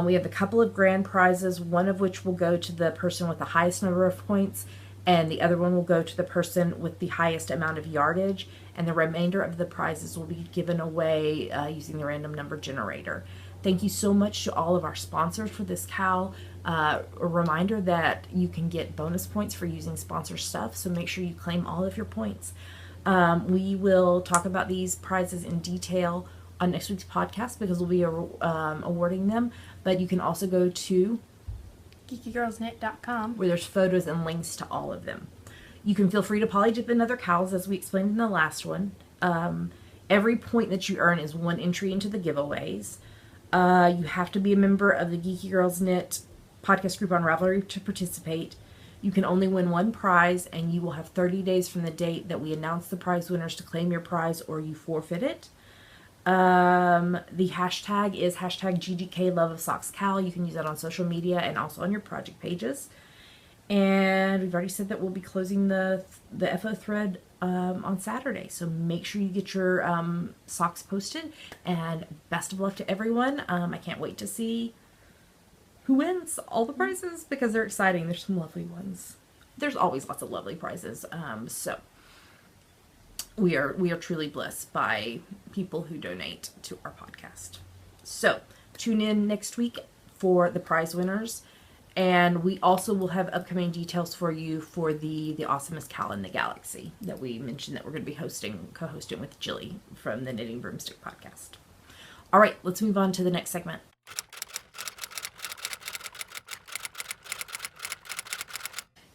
We have a couple of grand prizes, one of which will go to the person with the highest number of points, and the other one will go to the person with the highest amount of yardage, and the remainder of the prizes will be given away using the random number generator. Thank you so much to all of our sponsors for this cal. A reminder that you can get bonus points for using sponsor stuff, so make sure you claim all of your points. We will talk about these prizes in detail on next week's podcast because we'll be awarding them, but you can also go to GeekyGirlsKnit.com, where there's photos and links to all of them. You can feel free to polydip in other cals, as we explained in the last one. Every point that you earn is 1 entry into the giveaways. You have to be a member of the Geeky Girls Knit podcast group on Ravelry to participate. You can only win 1 prize, and you will have 30 days from the date that we announce the prize winners to claim your prize, or you forfeit it. The hashtag is hashtag GGK Love of Socks Cal. You can use that on social media and also on your project pages. And we've already said that we'll be closing the FO thread on Saturday. So make sure you get your socks posted. And best of luck to everyone. I can't wait to see who wins all the prizes because they're exciting. There's some lovely ones. There's always lots of lovely prizes. So we are truly blessed by people who donate to our podcast. So tune in next week for the prize winners. And we also will have upcoming details for you for the awesomest cal in the galaxy that we mentioned that we're going to be co-hosting with Jilly from the Knitting Broomstick podcast. All right, let's move on to the next segment.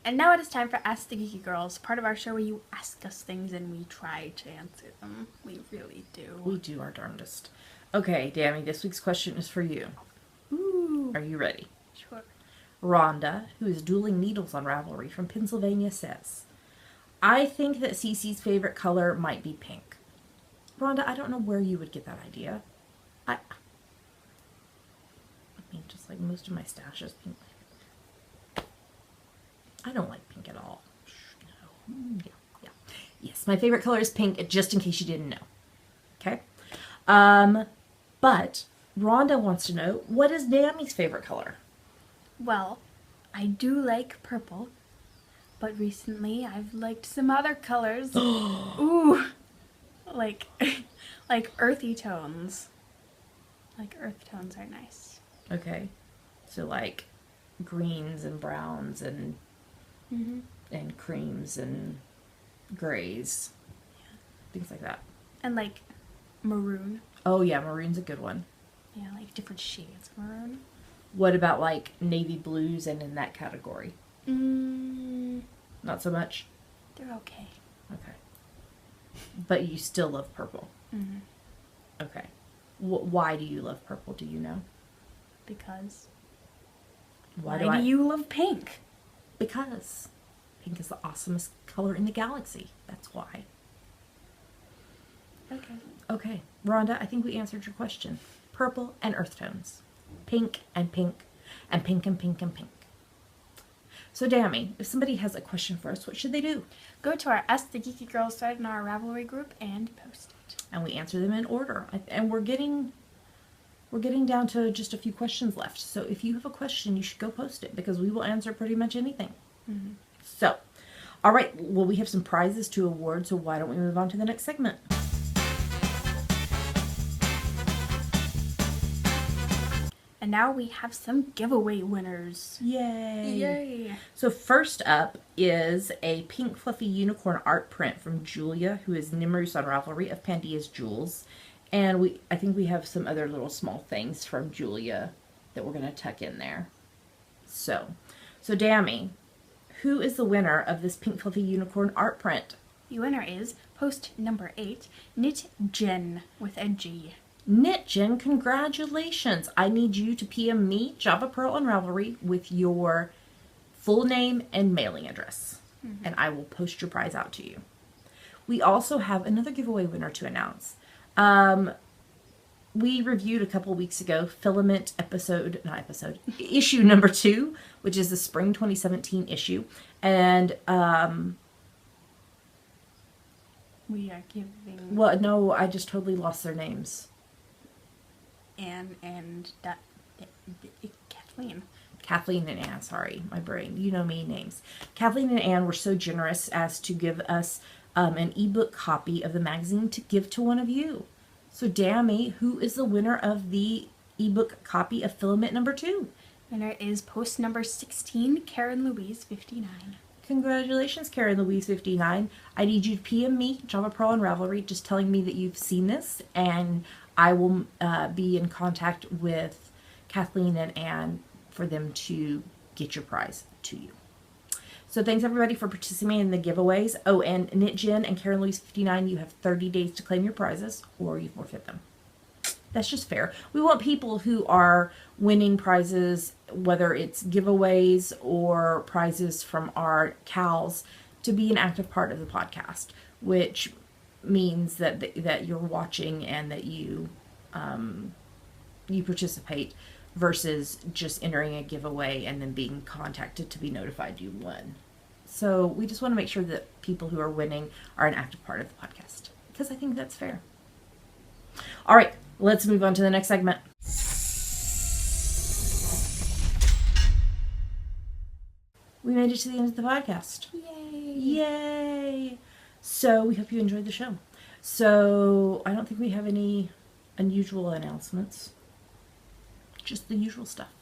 And now it is time for Ask the Geeky Girls, part of our show where you ask us things and we try to answer them. We really do. We do our darndest. Okay, Dammy, this week's question is for you. Ooh. Are you ready? Sure. Rhonda, who is dueling needles on Ravelry from Pennsylvania, says, I think that Cece's favorite color might be pink. Rhonda, I don't know where you would get that idea. I mean, just like most of my stash is pink. I don't like pink at all. No. Yeah. Yes, my favorite color is pink, just in case you didn't know. Okay? But Rhonda wants to know, what is Dammy's favorite color? Well, I do like purple, but recently I've liked some other colors. Ooh, like earthy tones. Like earth tones are nice. Okay, so like greens and browns and and creams and grays, things like that. And like maroon. Oh yeah, maroon's a good one. Yeah, like different shades of maroon. What about like navy blues and in that category? Not so much? They're okay. Okay. But you still love purple? Mm-hmm. Okay. Why do you love purple? Do you know? Because. Why do you love pink? Because pink is the awesomest color in the galaxy. That's why. Okay. Okay, Rhonda, I think we answered your question. Purple and earth tones. Pink and pink and pink and pink and pink. So, Dammy, if somebody has a question for us, what should they do? Go to our Ask the Geeky Girls thread in our Ravelry group and post it. And we answer them in order. And we're getting down to just a few questions left. So if you have a question, you should go post it because we will answer pretty much anything. Mm-hmm. So, all right, well, we have some prizes to award, so why don't we move on to the next segment? And now we have some giveaway winners. Yay! Yay! So first up is a pink fluffy unicorn art print from Julia, who is Nimrus on Ravelry of Pandia's Jewels. And I think we have some other little small things from Julia that we're going to tuck in there. So Dammy, who is the winner of this pink fluffy unicorn art print? The winner is post number 8, Knit Jen with a G. Knit Jen, congratulations. I need you to PM me, Java Pearl on Ravelry, with your full name and mailing address. Mm-hmm. And I will post your prize out to you. We also have another giveaway winner to announce. We reviewed a couple weeks ago issue number 2, which is the spring 2017 issue. And we are giving... Well, no, I just totally lost their names. Kathleen. Kathleen and Anne, sorry, my brain. You know me, names. Kathleen and Anne were so generous as to give us an ebook copy of the magazine to give to one of you. So, Dammy, who is the winner of the ebook copy of Filament number 2? Winner is post number 16, Karen Louise 59. Congratulations, Karen Louise 59. I need you to PM me, Java Pearl and Ravelry, just telling me that you've seen this, and I will be in contact with Kathleen and Anne for them to get your prize to you. So thanks everybody for participating in the giveaways. Oh, and Knit Jen and Karen Louise 59, you have 30 days to claim your prizes or you forfeit them. That's just fair. We want people who are winning prizes, whether it's giveaways or prizes from our cows, to be an active part of the podcast, which means that you're watching and that you participate versus just entering a giveaway and then being contacted to be notified you won. So we just want to make sure that people who are winning are an active part of the podcast, because I think that's fair. All right, let's move on to the next segment. We made it to the end of the podcast. Yay! Yay! So we hope you enjoyed the show. So I don't think we have any unusual announcements. Just the usual stuff.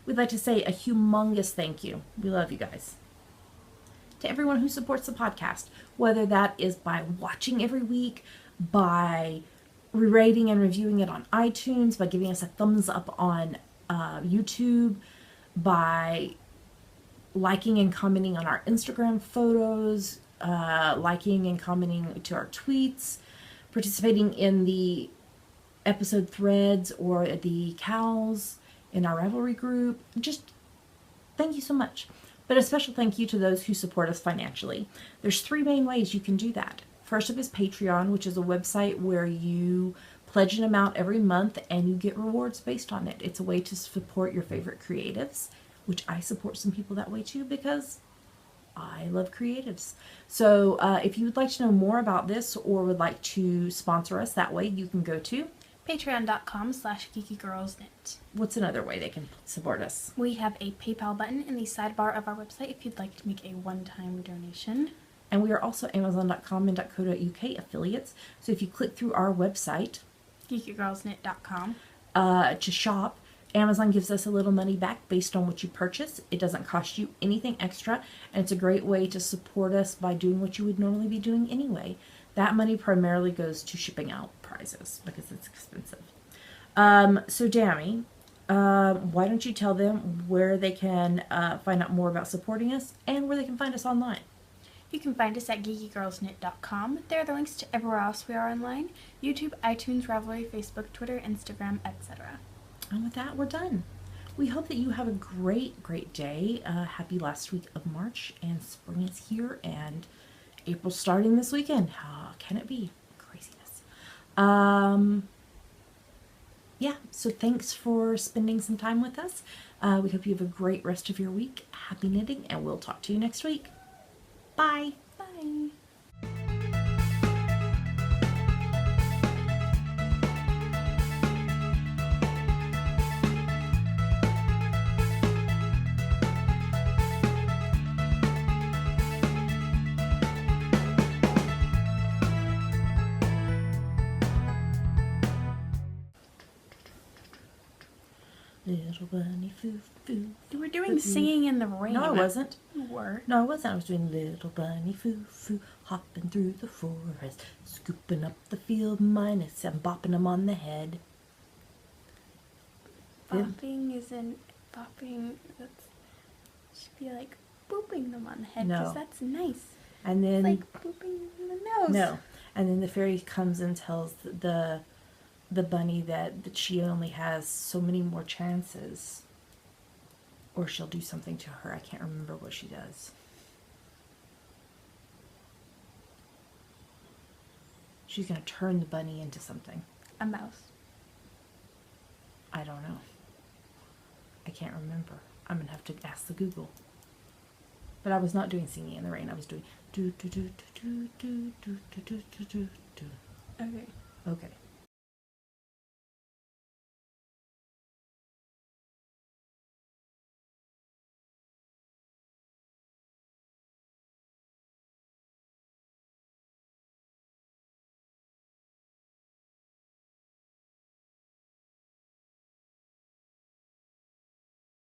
We'd like to say a humongous thank you. We love you guys. To everyone who supports the podcast, whether that is by watching every week, by rating and reviewing it on iTunes, by giving us a thumbs up on YouTube, by liking and commenting on our Instagram photos, liking and commenting to our tweets, participating in the episode threads or the cows in our Ravelry group. Just thank you so much. But a special thank you to those who support us financially. There's 3 main ways you can do that. First up is Patreon, which is a website where you pledge an amount every month and you get rewards based on it. It's a way to support your favorite creatives, which I support some people that way too because I love creatives. So if you would like to know more about this or would like to sponsor us that way, you can go to patreon.com/geekygirlsnet. What's another way they can support us? We have a PayPal button in the sidebar of our website if you'd like to make a one-time donation. And we are also Amazon.com and .co.uk affiliates. So if you click through our website, geekygirlsnet.com, to shop, Amazon gives us a little money back based on what you purchase. It doesn't cost you anything extra, and it's a great way to support us by doing what you would normally be doing anyway. That money primarily goes to shipping out prizes because it's expensive. So Dammy, why don't you tell them where they can find out more about supporting us and where they can find us online? You can find us at geekygirlsknit.com. There are the links to everywhere else we are online: YouTube, iTunes, Ravelry, Facebook, Twitter, Instagram, etc. And with that, we're done. We hope that you have a great, great day. Happy last week of March, and spring is here, and April's starting this weekend. How can it be? Craziness. Yeah, so thanks for spending some time with us. We hope you have a great rest of your week. Happy knitting, and we'll talk to you next week. Bye. Bye. Little bunny foo foo. You were doing Singing in the Rain. No, I wasn't. You were. No, I wasn't. I was doing little bunny foo foo, hopping through the forest, scooping up the field mice and bopping them on the head. Bopping isn't bopping. That's should be like booping them on the head, No. because that's nice. And then It's like booping in the nose. no, and then the fairy comes and tells the bunny that she only has so many more chances, or she'll do something to her. I can't remember what she does. She's gonna turn the bunny into something. A mouse. I don't know. I can't remember. I'm gonna have to ask the Google. But I was not doing Singing in the Rain. I was doing do do do do do do do do do do do. Okay. Okay.